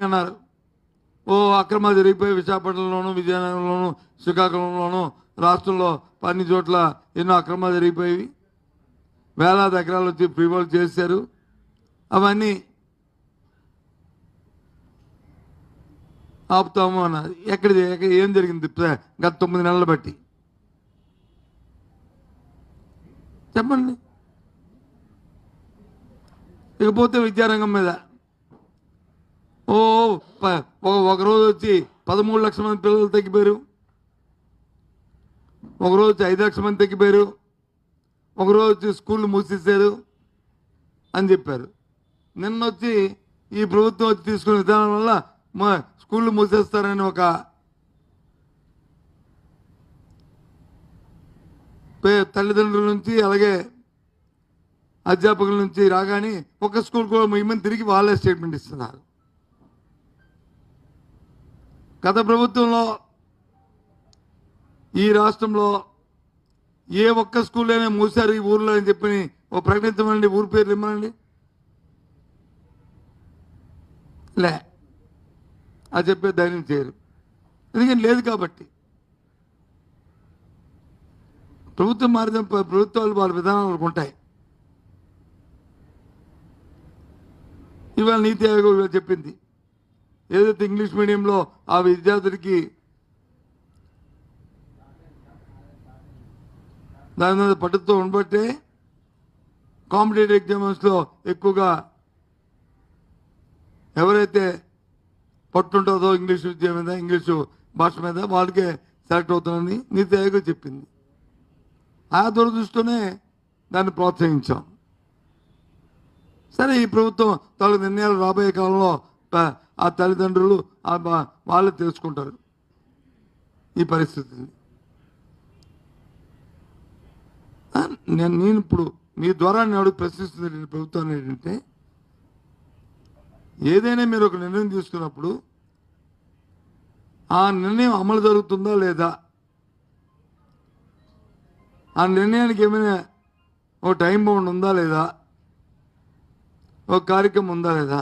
అన్నారు. ఓ అక్రమాలు జరిగిపోయి విశాఖపట్నంలోను, విజయనగరంలోను, శ్రీకాకుళంలోను, రాష్ట్రంలో అన్ని చోట్ల ఎన్నో అక్రమాలు జరిగిపోయి వేలాది ఎకరాలు వచ్చి ప్రీవోల్ చేశారు. అవన్నీ ఆపుతాము అన్నది. ఏం జరిగింది గత 9 నెలలు బట్టి చెప్పండి. ఇకపోతే విద్యారంగం మీద ఒకరోజు వచ్చి 13 లక్షల మంది పిల్లలు తగ్గిపోయారు, ఒకరోజు వచ్చి 5 లక్షల మంది తగ్గిపోయారు, ఒకరోజు వచ్చి స్కూళ్ళు మూసేశారు అని చెప్పారు. నిన్న వచ్చి ఈ ప్రభుత్వం వచ్చి తీసుకునే విధానం వల్ల మా స్కూళ్ళు మూసేస్తారని ఒక తల్లిదండ్రుల నుంచి అలాగే అధ్యాపకుల నుంచి రాగానే ఒక స్కూల్ కూడా మేమని తిరిగి వాళ్ళే స్టేట్మెంట్ ఇస్తున్నారు. గత ప్రభుత్వంలో ఈ రాష్ట్రంలో ఏ ఒక్క స్కూల్ అయినా మూసారు ఈ ఊర్లో అని చెప్పి ఓ ప్రకటించమండి, ఊరి పేర్లు ఇమ్మనండి. లే అది చెప్పే ధైర్యం చేయరు, ఎందుకంటే లేదు కాబట్టి. ప్రభుత్వం మారిన ప్రభుత్వాలు వాళ్ళ విధానాలు ఉంటాయి. ఇవాళ నీతి ఆయోగ్ చెప్పింది, ఏదైతే ఇంగ్లీష్ మీడియంలో ఆ విద్యార్థులకి దాని మీద పట్టుతో ఉండబట్టే కాంపిటేటివ్ ఎగ్జామ్స్లో ఎక్కువగా ఎవరైతే పట్టుంటుందో ఇంగ్లీష్ విద్య మీద, ఇంగ్లీషు భాష మీద వాళ్ళకే సెలెక్ట్ అవుతుందని నీతి ఆయోగ్ చెప్పింది. ఆ దురదృష్టితోనే దాన్ని ప్రోత్సహించాం. సరే, ఈ ప్రభుత్వం తన నిర్ణయాలు రాబోయే కాలంలో ఆ తల్లిదండ్రులు వాళ్ళు తెలుసుకుంటారు ఈ పరిస్థితిని. నేను ఇప్పుడు మీ ద్వారా నేను ప్రశ్నిస్తుంది ప్రభుత్వాన్ని ఏంటంటే, ఏదైనా మీరు ఒక నిర్ణయం తీసుకున్నప్పుడు ఆ నిర్ణయం అమలు జరుగుతుందా లేదా, ఆ నిర్ణయానికి ఏమైనా ఒక టైం బౌండ్ ఉందా లేదా, ఒక కార్యక్రమం ఉందా లేదా,